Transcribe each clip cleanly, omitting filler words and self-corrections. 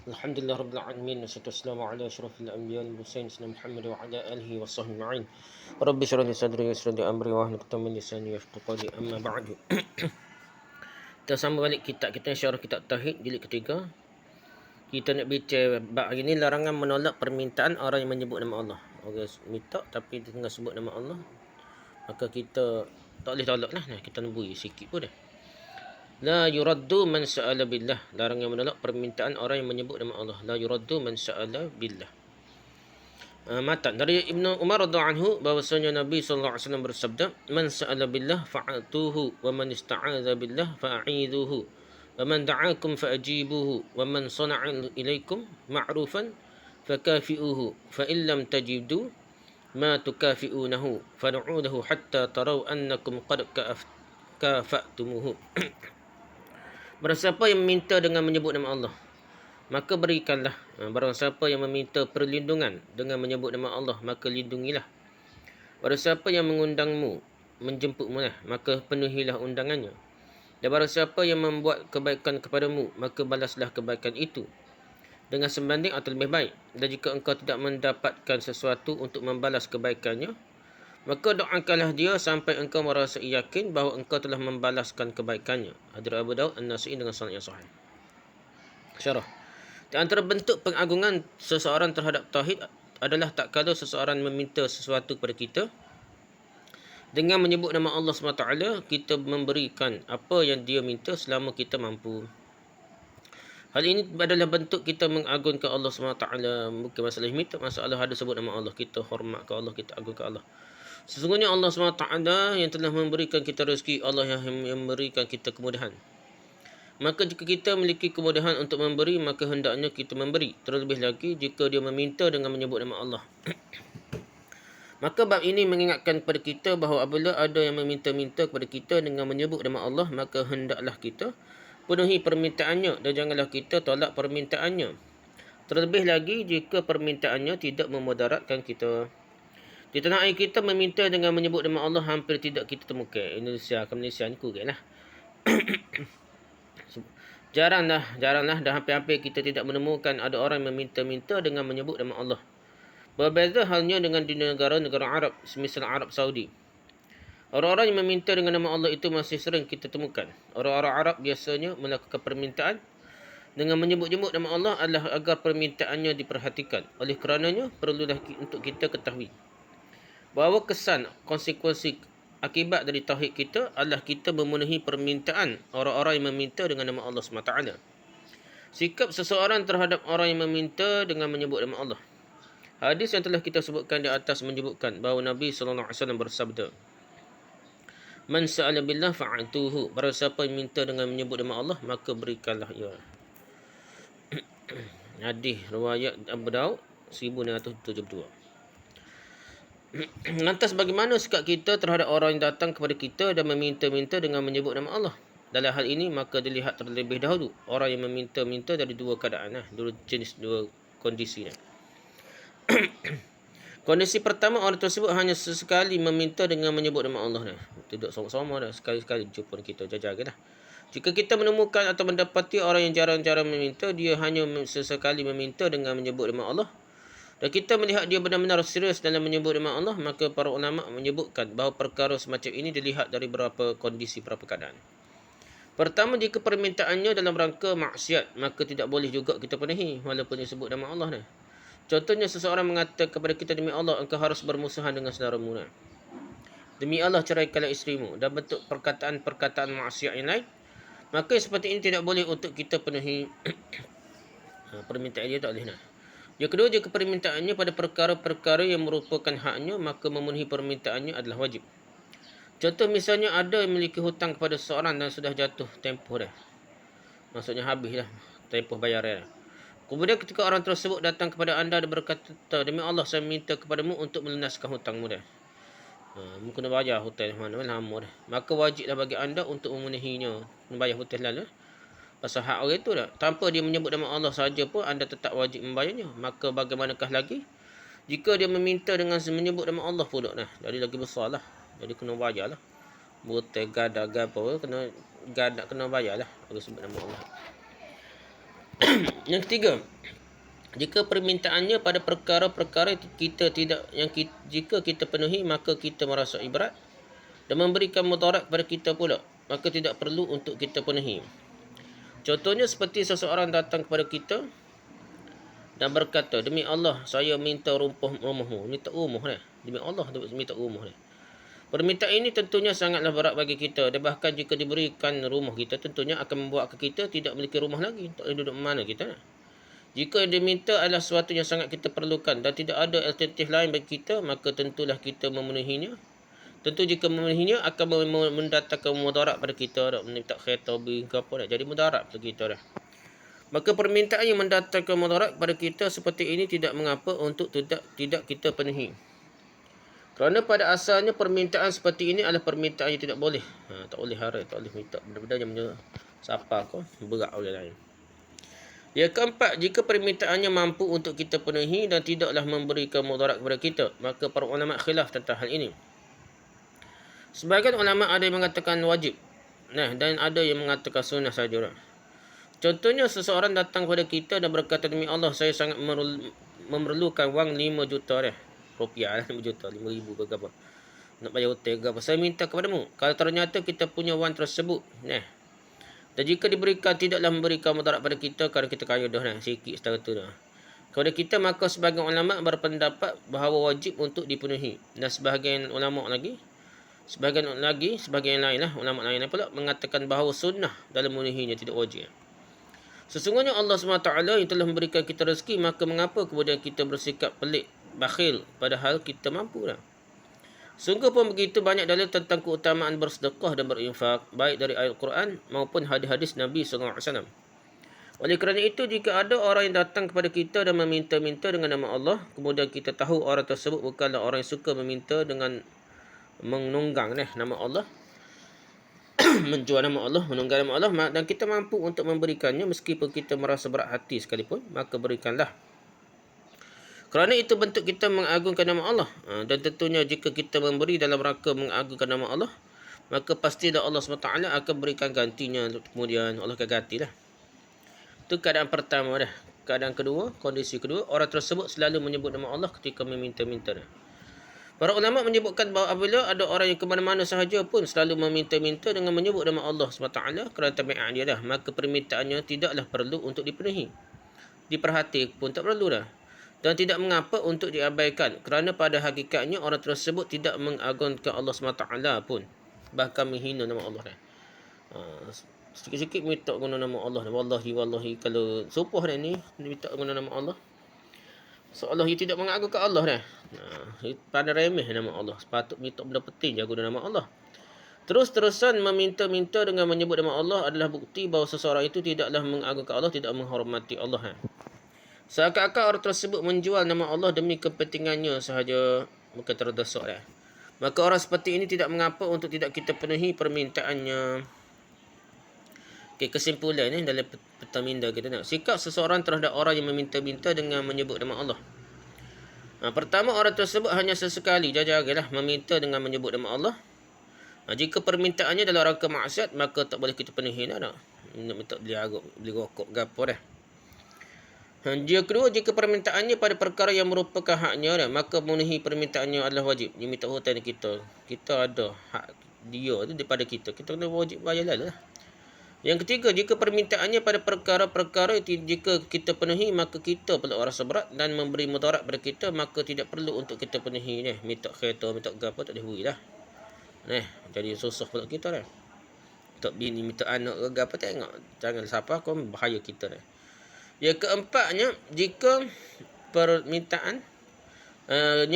Alhamdulillah Rabbil Alamin. Wassalatu wassalamu ala asyrafil anbiya wal mursalin sayyidina Muhammad wa ala alihi wa sahbihi ajma'in. Rabbi shrah li sadri wa yassir li amri wa hlul 'uqdatam min lisani yafqahu qawli. Amma ba'du. Kita sambung balik kitab kita, syarah kitab Tauhid jilid ketiga. Kita nak bincang bab hari ni, larangan menolak permintaan orang yang menyebut nama Allah. Orang minta tapi dia tengah sebut nama Allah, maka kita tak boleh tolak lah. Nah, kita nembui sikit pun dah. La yuraddu man sa'ala billah. Larangan menolak permintaan orang yang menyebut nama Allah. La yuraddu man sa'ala billah. Matan dari Ibnu Umar radhiyallahu anhu bahwasanya Nabi sallallahu alaihi wasallam bersabda, "Man sa'ala billah fa'atuhu wa man ista'adza billah fa'idhuhu wa man da'akum fa'ajibuhu wa man sana'a ilaikum ma'rufan fakafi'uhu fa in lam tajidu ma tukafi'unahu fad'uhu hatta taraw annakum qad kafa'tumuhu." Barang siapa yang meminta dengan menyebut nama Allah, maka berikanlah. Barang siapa yang meminta perlindungan dengan menyebut nama Allah, maka lindungilah. Barang siapa yang mengundangmu, menjemputmu, maka penuhilah undangannya. Dan barang siapa yang membuat kebaikan kepadamu, maka balaslah kebaikan itu dengan sebanding atau lebih baik. Dan jika engkau tidak mendapatkan sesuatu untuk membalas kebaikannya, maka doakanlah dia sampai engkau merasa yakin bahawa engkau telah membalaskan kebaikannya. Hadis Abu Daud An-Nasa'i dengan sanad yang sahih. Syarah. Di antara bentuk pengagungan seseorang terhadap tauhid adalah tak kala seseorang meminta sesuatu kepada kita, dengan menyebut nama Allah SWT, kita memberikan apa yang dia minta selama kita mampu. Hal ini adalah bentuk kita mengagungkan Allah SWT. Bukan masalah minta, masalah ada sebut nama Allah. Kita hormat ke Allah, kita agungkan Allah. Sesungguhnya Allah SWT yang telah memberikan kita rezeki, Allah yang memberikan kita kemudahan. Maka jika kita memiliki kemudahan untuk memberi, maka hendaknya kita memberi. Terlebih lagi jika dia meminta dengan menyebut nama Allah. Maka bab ini mengingatkan kepada kita bahawa apabila ada yang meminta-minta kepada kita dengan menyebut nama Allah, maka hendaklah kita penuhi permintaannya dan janganlah kita tolak permintaannya. Terlebih lagi jika permintaannya tidak memudaratkan kita. Di tanah air kita meminta dengan menyebut nama Allah hampir tidak kita temukan. Indonesia ke Malaysia ni kurang lah. Jaranglah dan hampir-hampir kita tidak menemukan ada orang yang meminta-minta dengan menyebut nama Allah. Berbeza halnya dengan di negara-negara Arab, semisal Arab Saudi. Orang-orang yang meminta dengan nama Allah itu masih sering kita temukan. Orang-orang Arab biasanya melakukan permintaan dengan menyebut-nyebut nama Allah adalah agar permintaannya diperhatikan. Oleh kerananya, perlulah untuk kita ketahui bahawa kesan, konsekuensi, akibat dari tauhid kita adalah kita memenuhi permintaan orang-orang yang meminta dengan nama Allah SWT. Sikap seseorang terhadap orang yang meminta dengan menyebut nama Allah. Hadis yang telah kita sebutkan di atas menyebutkan bahawa Nabi SAW bersabda, "Man sa'ala billah fa'atuhu." Barang siapa yang minta dengan menyebut nama Allah, maka berikanlah ia. Hadis riwayat Abu Daud 1972. Lantas bagaimana sikap kita terhadap orang yang datang kepada kita dan meminta-minta dengan menyebut nama Allah? Dalam hal ini maka dilihat terlebih dahulu orang yang meminta-minta dari dua keadaan, dua jenis, dua kondisi. Kondisi pertama, orang tersebut hanya sesekali meminta dengan menyebut nama Allah. Tidak sama-sama dah, sekali-sekali jumpa kita jaga dah. Jika kita menemukan atau mendapati orang yang jarang-jarang meminta, dia hanya sesekali meminta dengan menyebut nama Allah, dan kita melihat dia benar-benar serius dalam menyebut nama Allah, maka para ulama menyebutkan bahawa perkara semacam ini dilihat dari beberapa kondisi, beberapa keadaan. Pertama, jika permintaannya dalam rangka maksiat, maka tidak boleh juga kita penuhi walaupun disebut nama Allah. Contohnya, seseorang mengatakan kepada kita, "Demi Allah, engkau harus bermusuhan dengan saudaramu. Demi Allah, ceraikanlah isterimu." Dan bentuk perkataan-perkataan maksiat yang lain, maka seperti ini tidak boleh untuk kita penuhi. Permintaan dia tak boleh. Yang kedua, jika permintaannya pada perkara-perkara yang merupakan haknya, maka memenuhi permintaannya adalah wajib. Contoh misalnya ada yang memiliki hutang kepada seseorang dan sudah jatuh tempoh dah. Maksudnya habis dah tempoh bayaran. Kemudian ketika orang tersebut datang kepada anda dan berkata, "Demi Allah, saya minta kepadamu untuk melunaskan hutangmu dah. Mu kena bayar hutang mana lama dah." Maka wajiblah bagi anda untuk memenuhinya, membayar hutang lalu. Pasal hak orang itu dah. Tanpa dia menyebut nama Allah saja pun anda tetap wajib membayarnya. Maka bagaimanakah lagi jika dia meminta dengan menyebut nama Allah pula dah. Jadi lagi besar lah. Jadi kena bayar lah. Butai gadak apa kena bayar lah. Kalau sebut nama Allah. Yang ketiga, Jika permintaannya pada perkara-perkara kita tidak jika kita penuhi, maka kita merasa berat dan memberikan mudarat kepada kita pula, maka tidak perlu untuk kita penuhi. Contohnya seperti seseorang datang kepada kita dan berkata, demi Allah saya minta rumahmu, minta rumah ni. Demi Allah minta rumah ni. Permintaan ini tentunya sangatlah berat bagi kita, dan bahkan jika diberikan rumah kita, tentunya akan membuat kita tidak memiliki rumah lagi. Tak boleh duduk mana kita. Jika diminta adalah sesuatu yang sangat kita perlukan dan tidak ada alternatif lain bagi kita, maka tentulah kita memenuhinya. Tentu jika memenuhinya akan mendatangkan mudarat pada kita, minta kereta beli ke apa dah, jadi mudarat pada kita dah. Maka permintaan yang mendatangkan mudarat pada kita seperti ini tidak mengapa untuk tidak kita penuhi. Kerana pada asalnya permintaan seperti ini adalah permintaan yang tidak boleh. Tak boleh haram, tak boleh minta benda-benda yang siapa kau berat oleh lain. Yang keempat, jika permintaannya mampu untuk kita penuhi dan tidaklah memberikan mudarat kepada kita, maka para ulama khilaf tentang hal ini. Sebahagian ulama ada yang mengatakan wajib, dan ada yang mengatakan sunnah saja. Contohnya seseorang datang kepada kita dan berkata, demi Allah saya sangat memerlukan wang 5 juta rupiah, 5 juta, 5,000 ke apa. Nak bayar hotel ke apa. Saya minta kepadamu. Kalau ternyata kita punya wang tersebut, dan jika diberikan tidaklah memberikan mudarat pada kita kerana kita kaya dah sikit setara tu dah. Kepada kita, maka sebahagian ulama berpendapat bahawa wajib untuk dipenuhi, dan sebahagian lain ulama lain pula mengatakan bahawa sunnah dalam memenuhinya, tidak wajib. Sesungguhnya Allah SWT yang telah memberikan kita rezeki, maka mengapa kemudian kita bersikap pelik, bakhil, padahal kita mampu dah. Sungguh pun begitu banyak dalil tentang keutamaan bersedekah dan berinfak, baik dari ayat Quran maupun hadis-hadis Nabi SAW. Oleh kerana itu, jika ada orang yang datang kepada kita dan meminta-minta dengan nama Allah, kemudian kita tahu orang tersebut bukanlah orang yang suka meminta dengan menunggang nama Allah, menjual nama Allah, menunggang nama Allah, dan kita mampu untuk memberikannya meskipun kita merasa berat hati sekalipun, maka berikanlah. Kerana itu bentuk kita mengagungkan nama Allah. Dan tentunya jika kita memberi dalam rangka mengagungkan nama Allah, maka pastilah Allah SWT akan berikan gantinya kemudian. Allah akan gantilah. Itu keadaan pertama dah. Keadaan kedua, kondisi kedua, orang tersebut selalu menyebut nama Allah ketika meminta-minta dah. Para ulama menyebutkan bahawa apabila ada orang yang ke mana-mana sahaja pun selalu meminta-minta dengan menyebut nama Allah SWT kerana tabiat dia dah, maka permintaannya tidaklah perlu untuk dipenuhi. Diperhati pun tak perlu dah. Dan tidak mengapa untuk diabaikan, kerana pada hakikatnya orang tersebut tidak mengagungkan Allah SWT pun, bahkan menghina nama Allah. Sikit-sikit minta guna nama Allah. Wallahi kalau supuh ni minta guna nama Allah, seolah ia tidak mengagungkan Allah pada remeh nama Allah. Sepatut minta benda penting guna nama Allah. Terus-terusan meminta-minta dengan menyebut nama Allah adalah bukti bahawa seseorang itu tidaklah mengagungkan Allah, tidak menghormati Allah. Seakan-akan orang tersebut menjual nama Allah demi kepentingannya sahaja, maka terdesak. Maka orang seperti ini tidak mengapa untuk tidak kita penuhi permintaannya. Kesimpulan dalam petaminda kita nak sikap seseorang terhadap orang yang meminta-minta dengan menyebut nama Allah. Pertama, orang tersebut hanya sesekali jagalah meminta dengan menyebut nama Allah. Jika permintaannya dalam rangka maksiat, maka tak boleh kita penuhi dah. Minta beli rokok ke apa dah. Yang kedua, jika permintaannya pada perkara yang merupakan haknya, maka memenuhi permintaannya adalah wajib. Dia minta hutang kita ada hak dia tu daripada kita kena wajib bayar lah. Yang ketiga, jika permintaannya pada perkara-perkara jika kita penuhi, maka kita pula rasa berat dan memberi mudarat pada kita, maka tidak perlu untuk kita penuhi. Minta kereta, minta apa, tak boleh beri dah. Jadi susah pula kita dah. Tak bini, minta anak ke apa, tengok. Jangan siapa kau bahaya kita dah. Yang keempatnya, jika permintaan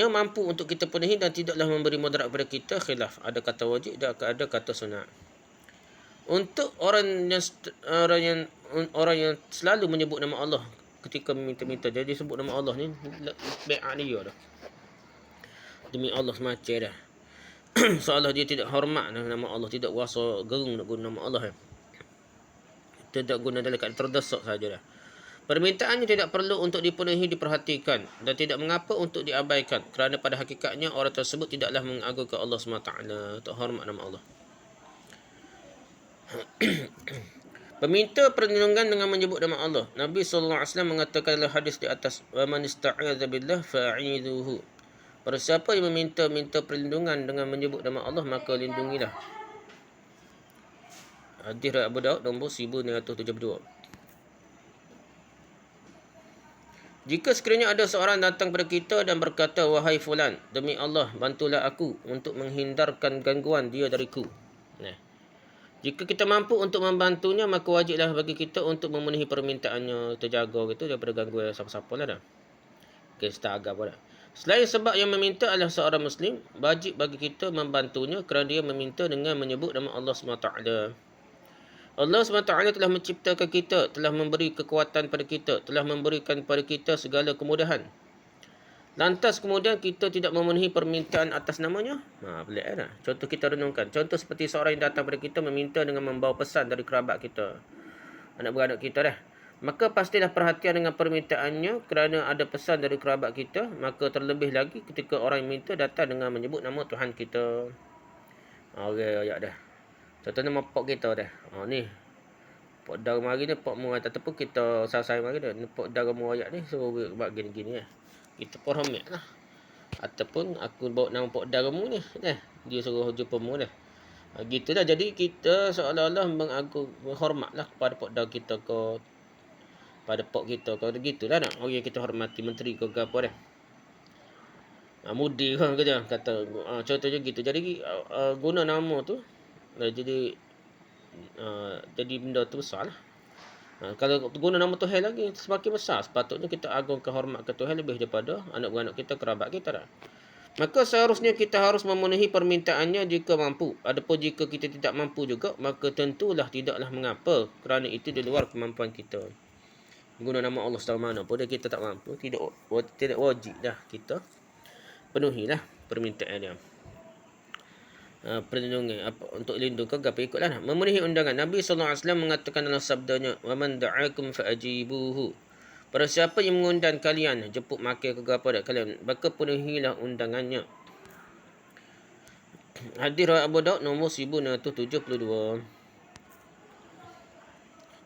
mampu untuk kita penuhi dan tidaklah memberi mudarat kepada kita, khilaf. Ada kata wajib dan ada kata sunat. Untuk orang yang selalu menyebut nama Allah ketika meminta-minta, jadi sebut nama Allah ni bai'ah dia dah. Demi Allah semacam dah. Seolah dia tidak hormat nama Allah, tidak kuasa gerung nak guna nama Allah. Tidak guna dalam keadaan terdesak saja dah. Permintaannya tidak perlu untuk dipenuhi, diperhatikan, dan tidak mengapa untuk diabaikan, kerana pada hakikatnya orang tersebut tidaklah mengagungkan Allah SWT, tak hormat nama Allah. Meminta perlindungan dengan menyebut nama Allah. Nabi SAW mengatakan dalam hadis di atas, "Wa man ista'adza billah fa'idhuhu." Para siapa yang minta perlindungan dengan menyebut nama Allah, maka lindungilah. Hadis riwayat Abu Daud nombor 1972. Jika sekiranya ada seorang datang kepada kita dan berkata, "Wahai fulan, demi Allah, bantulah aku untuk menghindarkan gangguan dia dariku." Nah, jika kita mampu untuk membantunya, maka wajiblah bagi kita untuk memenuhi permintaannya, terjaga gitu daripada gangguan siapa-siapa lah dah. Okay, start agak dah. Selain sebab yang meminta adalah seorang Muslim, wajib bagi kita membantunya kerana dia meminta dengan menyebut nama Allah SWT. Allah SWT telah menciptakan kita, telah memberi kekuatan pada kita, telah memberikan kepada kita segala kemudahan. Lantas kemudian kita tidak memenuhi permintaan atas namanya? Pelik kan? Contoh kita renungkan. Contoh seperti seorang yang datang kepada kita meminta dengan membawa pesan dari kerabat kita, anak beranak kita dah. Maka pastilah perhatian dengan permintaannya kerana ada pesan dari kerabat kita. Maka terlebih lagi ketika orang yang minta datang dengan menyebut nama Tuhan kita. Okey, ayat dah. Contohnya nama pok kita dah. Ni. Pok dar mari ni, pok mu ataupun kita selesai mari dah. Pok dar mu ayat ni suruh buat gini-gini lah. Kita pun hormat lah. Ataupun aku bawa nama pok dar mu ni. Dia suruh jumpa mu dah. Gitu dah. Jadi kita seolah-olah menghormat lah kepada pok dar kita ke, pada pok kita ke. Gitu lah nak. Orang kita hormati menteri ke apa dah. Mudi kan kerja. Kata, contohnya gitu. Jadi guna nama tu. Jadi benda tu besar lah. Kalau guna nama Tuhan lagi semakin besar. Sepatutnya kita agungkan hormat ke Tuhan lebih daripada anak beranak kita, kerabat kita dah. Maka seharusnya kita harus memenuhi permintaannya jika mampu. Adapun jika kita tidak mampu juga, maka tentulah tidaklah mengapa, kerana itu di luar kemampuan kita. Guna nama Allah SWT pun kita tak mampu, tidak wajib dah kita penuhilah permintaan dia. Perlindungan untuk lindungkan apa ikutlah. Memenuhi undangan. Nabi SAW mengatakan dalam sabdanya, "Wa man da'akum fa'ajibuhu." Pada siapa yang mengundang kalian, jemput makan ke apa dak kalian, maka penuhilah undangannya. Hadis riwayat Abu Daud nombor 1972.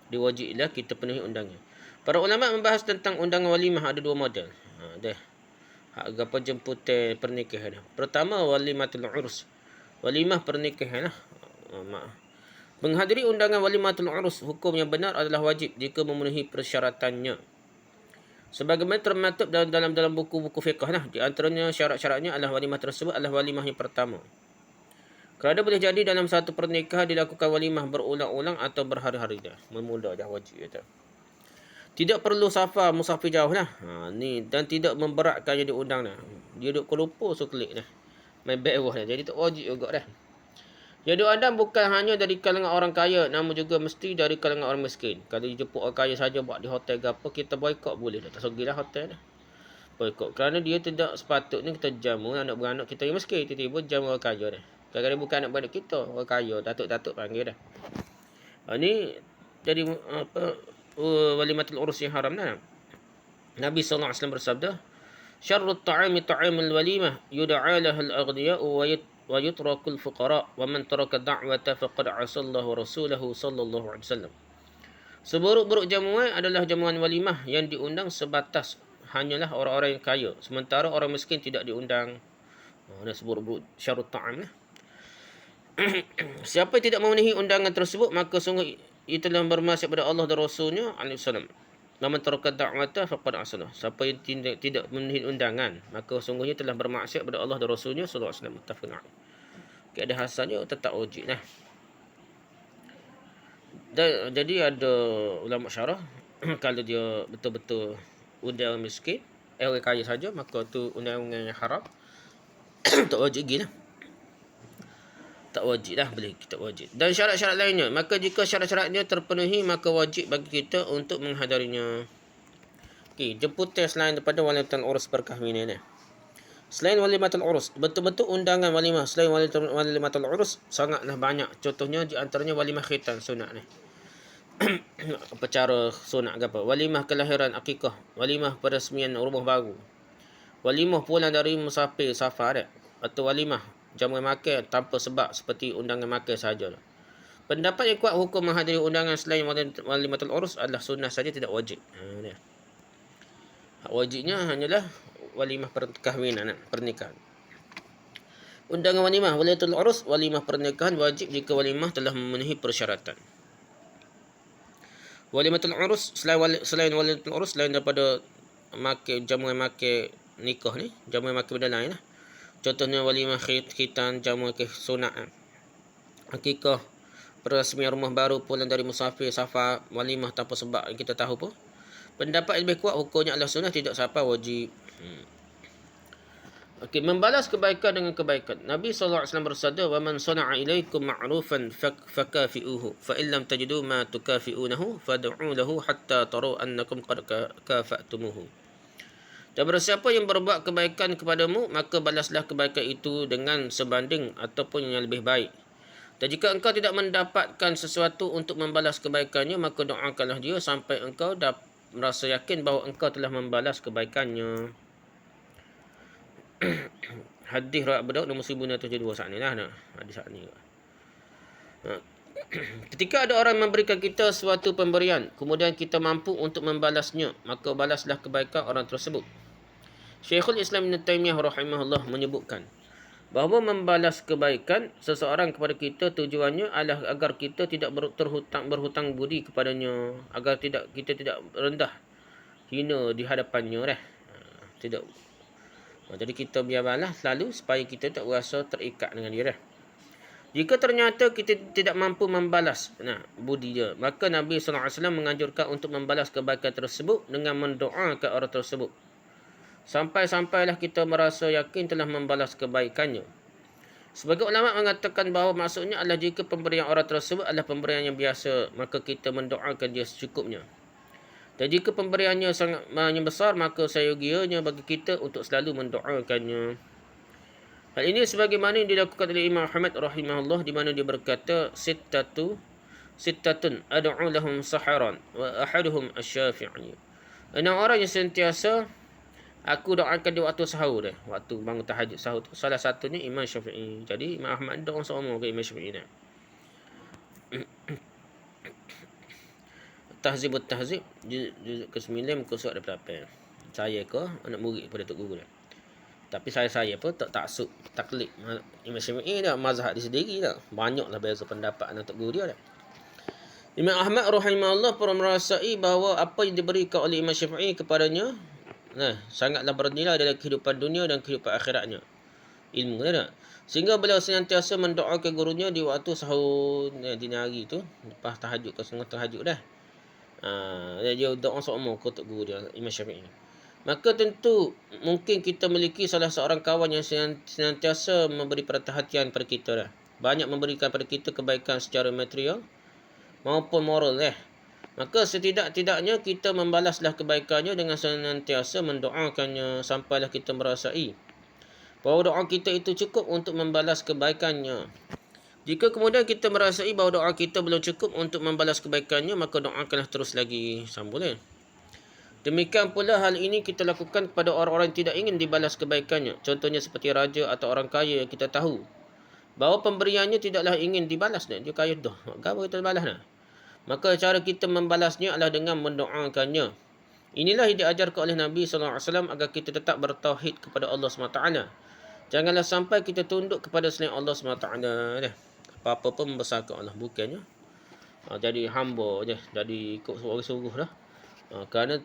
Diwajiblah kita penuhi undangan. Para ulama membahas tentang undangan walimah ada dua model. Apa jemputan pernikahan. Pertama, walimatul urus. Walimah pernikahan lah. Menghadiri undangan walimatul urus, hukum yang benar adalah wajib jika memenuhi persyaratannya. Sebagaimana termaktub dalam buku-buku fiqh lah. Di antaranya syarat-syaratnya adalah walimah tersebut adalah walimah yang pertama. Kerana boleh jadi dalam satu pernikahan dilakukan walimah berulang-ulang atau berhari-hari dah. Memula dah wajib kata. Tidak perlu safar musafir jauh lah. Ni dan tidak memberatkan yang diundang dah. Dia duduk Kuala Lumpur so klik dah. Main back dah. Jadi tak wajib juga dah. Yang diundang bukan hanya dari kalangan orang kaya, namun juga mesti dari kalangan orang miskin. Kalau jemput orang kaya saja buat di hotel ke apa, kita boykot boleh dah. Tak segilah hotel dah. Boykot. Kerana dia tidak sepatutnya kita jamu anak beranak kita yang miskin. Tiba-tiba jamu orang kaya dah. Kadang-kadang bukan anak beranak kita, orang kaya. Datuk-datuk panggil dah. Ni jadi walimatul urus yang haram dah. Nabi SAW bersabda, "Syarrut ta'ami ta'amul walimah yud'a lahal aghniya'u wa yutrakul fuqara wa man taraka da'wata faqad 'asallahu wa rasulahu sallallahu alaihi wasallam." Seburuk-buruk jamuan adalah jamuan walimah yang diundang sebatas hanyalah orang-orang yang kaya, sementara orang miskin tidak diundang. Nah, seburuk-buruk syarrut ta'am lah. Siapa yang tidak memenuhi undangan tersebut, maka sungguh ia telah bermaksiat pada Allah dan Rasulnya alaihi wasallam. Namun taraka da'wata faqad asalah. Siapa yang tidak memenuhi undangan, maka sungguhnya telah bermaksiat pada Allah dan Rasulnya sallallahu alaihi wasallam. Muttafaqun alaih. Ada hasannya tetap wajib lah. Jadi ada ulama syarah kalau dia betul-betul undang miskin, orang kaya saja, maka tu undangan yang haram. Tak wajib lagi lah. Tak wajib dah, boleh kita wajib. Dan syarat-syarat lainnya, maka jika syarat-syaratnya terpenuhi, maka wajib bagi kita untuk menghadirinya. Okey, jemputan selain daripada walimatul urus perkahwinan ni. Selain walimatul urus, betul-betul undangan walimah selain walimatul urus sangatlah banyak. Contohnya di antaranya walimah khitan sunat ni. Apa cara sunat ke apa? Walimah kelahiran akikah, walimah peresmian rumah baru. Walimah pulang dari musafir safar atau walimah jamuan makan tanpa sebab seperti undangan makan sahaja. Pendapat yang kuat hukum menghadiri undangan selain walimatul urus adalah sunnah saja, tidak wajib. Hak wajibnya hanyalah walimah perkahwinan, pernikahan. Undangan walimah walimatul urus, walimah pernikahan wajib jika walimah telah memenuhi persyaratan. Walimatul urus selain walimatul urus, selain daripada jamuan makan nikah ni, jamuan makan benda lain lah. Contohnya walimah khitan, jamuan sunat, akikah, perasmian rumah baru, pulang dari musafir, safar, walimah tanpa sebab yang kita tahu pun. Pendapat yang lebih kuat hukumnya adalah sunnah, tidak sampai wajib. Okey, membalas kebaikan dengan kebaikan. Nabi SAW bersabda, "Wa man sana'a ilaikum ma'rufan fakafi'uhu, fa in lam tajidu ma tukafi'unahu fad'u lahu hatta taru annakum qad kafa'tumuhu." Dan bersiapa yang berbuat kebaikan kepadamu, maka balaslah kebaikan itu dengan sebanding ataupun yang lebih baik. Dan jika engkau tidak mendapatkan sesuatu untuk membalas kebaikannya, maka doakanlah dia sampai engkau merasa yakin bahawa engkau telah membalas kebaikannya. Hadis riwayat Abu Daud nombor 1972 saat ni lah. Hadis saat ni. Ketika ada orang memberikan kita suatu pemberian, kemudian kita mampu untuk membalasnya, maka balaslah kebaikan orang tersebut. Syekhul Islam Ibn Taymiyah rahimahullah menyebutkan bahawa membalas kebaikan seseorang kepada kita tujuannya adalah agar kita tidak berhutang budi kepadanya, agar kita tidak rendah hina di hadapannya dah. Tidak. Jadi kita biar balas selalu supaya kita tak rasa terikat dengan dia dah. Jika ternyata kita tidak mampu membalas budi dia, maka Nabi SAW menganjurkan untuk membalas kebaikan tersebut dengan mendoakan orang tersebut. Sampai-sampailah kita merasa yakin telah membalas kebaikannya. Sebagai ulama mengatakan bahawa maksudnya adalah jika pemberian orang tersebut adalah pemberian yang biasa, maka kita mendoakan dia secukupnya. Dan jika pemberiannya sangat besar, maka seyogianya bagi kita untuk selalu mendoakannya. Hal ini sebagaimana yang dilakukan oleh Imam Ahmad rahimahullah, di mana dia berkata, Sittatun ad'u lahum saharan wa ahaduhum asy-Syafi'i. 6 orang yang sentiasa aku doakan di waktu sahur dah, waktu bangun tahajud sahur tu. Salah satunya Imam Syafi'i. Jadi Imam Ahmad doa sama ke Imam Syafi'i dah. Tahzibut Tahzib juzuk ke-9 muka surat 28. Saya ke anak murid kepada Tok Guru dah. Tapi saya pun tak taksub taklid Imam Syafi'i dah, mazhab dia sendiri dah. Banyaklah beza pendapat dengan Tok Guru dia dah. Imam Ahmad rahimahullah pun merasai bahawa apa yang diberikan oleh Imam Syafi'i kepadanya sangatlah bernilai dalam kehidupan dunia dan kehidupan akhiratnya. Ilmu dah. Sehingga beliau senantiasa mendoakan gurunya di waktu sahur dini hari tu, lepas tahajud ke setengah tahajud dah. Dia doa seumur ke Tok Guru dia, Imam Syafi'i. Maka tentu mungkin kita memiliki salah seorang kawan yang senantiasa memberi perhatian pada kita dah. Banyak memberikan pada kita kebaikan secara material maupun moral dah. Maka setidak-tidaknya kita membalaslah kebaikannya dengan senantiasa mendoakannya sampailah kita merasai bahawa doa kita itu cukup untuk membalas kebaikannya. Jika kemudian kita merasai bahawa doa kita belum cukup untuk membalas kebaikannya, maka doakanlah terus lagi. Sambung. Demikian pula hal ini kita lakukan kepada orang-orang yang tidak ingin dibalas kebaikannya. Contohnya seperti raja atau orang kaya yang kita tahu bahawa pemberiannya tidaklah ingin dibalas. Dia kaya dah. Apa kita balas dah? Maka cara kita membalasnya adalah dengan mendoakannya. Inilah yang diajarkan oleh Nabi SAW agar kita tetap bertauhid kepada Allah SWT. Janganlah sampai kita tunduk kepada selain Allah SWT. Apa-apa pun membesarkan Allah. Bukannya jadi hamba je, jadi ikut suruh dah. Kerana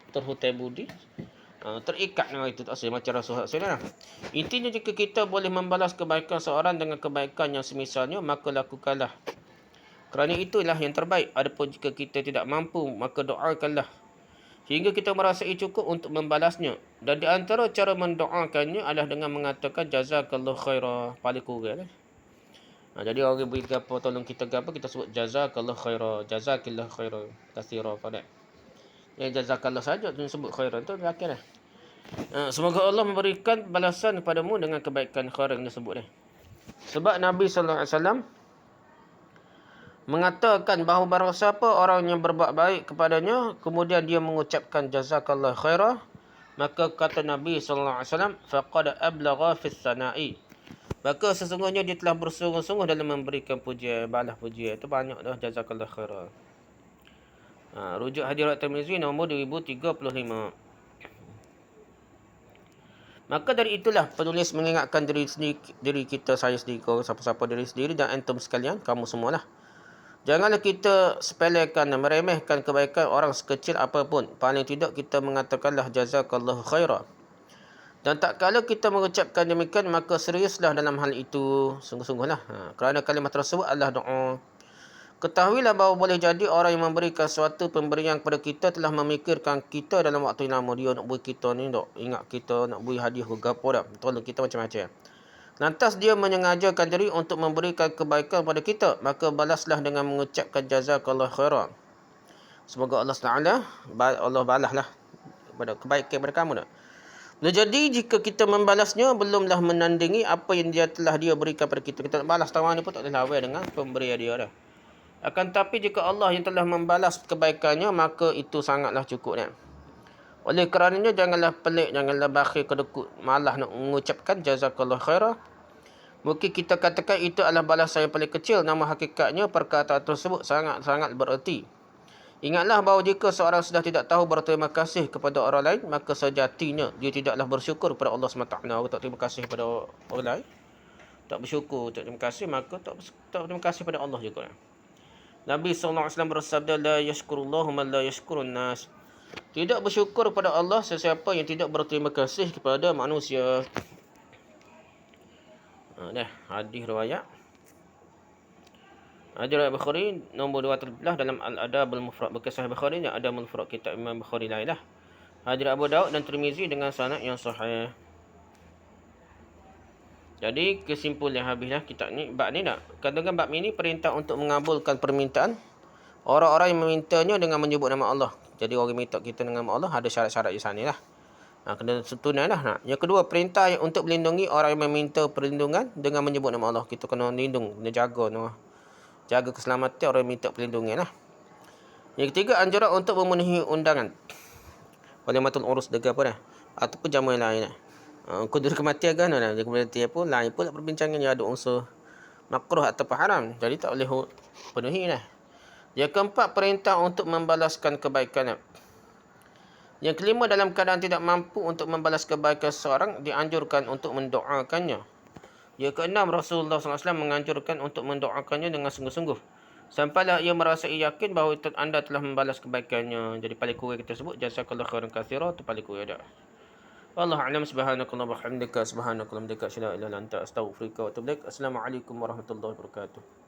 terhutai budi, terikat dengan itu. Tak macam Rasulullah SAW. Intinya jika kita boleh membalas kebaikan seorang dengan kebaikan yang semisalnya, maka lakukanlah. Kerana itulah yang terbaik. Adapun jika kita tidak mampu, maka doakanlah hingga kita merasai cukup untuk membalasnya. Dan di antara cara mendoakannya adalah dengan mengatakan jazakallahu khairah, paling kurang. Jadi orang beri apa tolong kita apa, kita sebut jazakallahu khairah, jazakillahu khairah katsira pada. Ya jazakallah saja tu sebut khairan tu berakhir dah. Semoga Allah memberikan balasan kepadamu dengan kebaikan khair yang disebut dah. Sebab Nabi sallallahu alaihi wasallam mengatakan bahawa barang siapa orang yang berbuat baik kepadanya kemudian dia mengucapkan jazakallahu khairah, maka kata Nabi sallallahu alaihi wasallam faqad ablagha fis sana'i, Maka sesungguhnya dia telah bersungguh-sungguh dalam memberikan pujian, balas pujian. Itu banyak dah, jazakallah khairan. Rujuk Hadirat Tirmizi nombor 2035. Maka dari itulah penulis mengingatkan diri kita, saya sendiri, siapa-siapa diri sendiri dan antum sekalian, kamu semualah. Janganlah kita sepelekan dan meremehkan kebaikan orang sekecil apapun. Paling tidak kita mengatakanlah jazakallahu khairan. Dan tak kala kita mengucapkan demikian, maka seriuslah dalam hal itu. Sungguh-sungguhlah. Kerana kalimat tersebut adalah doa. Ketahuilah bahawa boleh jadi orang yang memberikan suatu pemberian kepada kita telah memikirkan kita dalam waktu yang lama. Dia nak beri kita ni, nak ingat kita, nak beri hadiah ke apa dah. Tolong kita macam-macam. Lantas dia menyengajakan diri untuk memberikan kebaikan kepada kita. Maka balaslah dengan mengucapkan jazakallah khairan. Semoga Allah SWT, Allah balaslah kebaikan kepada kamu tak. Jadi jika kita membalasnya, belumlah menandingi apa yang dia berikan pada kita. Kita nak balas tawaran ni pun tak boleh lawan dengan pemberian dia dah. Akan tapi jika Allah yang telah membalas kebaikannya, maka itu sangatlah cukup kan. Oleh kerananya janganlah pelik, janganlah bakhil, kedekut, malah nak mengucapkan jazakallah khairah. Mungkin kita katakan itu adalah balasan yang paling kecil, namun hakikatnya perkataan tersebut sangat-sangat bererti. Ingatlah bahawa jika seorang sudah tidak tahu berterima kasih kepada orang lain, maka sejatinya dia tidaklah bersyukur kepada Allah SWT. Orang tak terima kasih kepada orang lain, tak bersyukur, tak terima kasih, maka tak terima kasih pada Allah juga. Nabi SAW bersabda, la yashkurullahu man la yashkurun nas. Tidak bersyukur kepada Allah sesiapa yang tidak berterima kasih kepada manusia. Hadis riwayat Bukhari nombor 213 dalam Al-Adab Al-Mufrad. Bekas Sahih Bukhari yang ada Al-Mufrad kitab Imam Bukhari lainlah. Hadis Abu Daud dan Tirmizi dengan sanad yang sahih. Jadi kesimpulan habislah kitab ni, bab ni nak. Katakan bab ini perintah untuk mengabulkan permintaan orang-orang yang memintanya dengan menyebut nama Allah. Jadi orang minta kita dengan nama Allah, ada syarat-syarat di sana lah. Kena tunai lah. Yang kedua, perintah untuk melindungi orang yang meminta perlindungan dengan menyebut nama Allah. Kita kena lindung, kena jaga keselamatan orang yang minta perlindungan lah. Yang ketiga, anjuran untuk memenuhi undangan Walimatul Urus dekat apa dah, ataupun jamuan lain lah. Kudur kematian kan lah. Kematian pun lain pula perbincangan yang ada unsur makruh atau haram. Jadi tak boleh penuhi lah. Yang keempat, perintah untuk membalaskan kebaikan. Yang kelima, dalam keadaan tidak mampu untuk membalas kebaikan seseorang, dianjurkan untuk mendoakannya. Yang keenam, Rasulullah SAW menganjurkan untuk mendoakannya dengan sungguh-sungguh. Sampailah ia merasai yakin bahawa anda telah membalas kebaikannya. Jadi paling kurang kita sebut jazakallahu khairan katsira, itu paling kurang ada. Wallahu a'lam, subhanakallah wa bihamdika, subhanakallah wa bihamdika, asyhadu an la ilaha illa anta, astaghfiruka wa atubu ilaik. Assalamualaikum warahmatullahi wabarakatuh.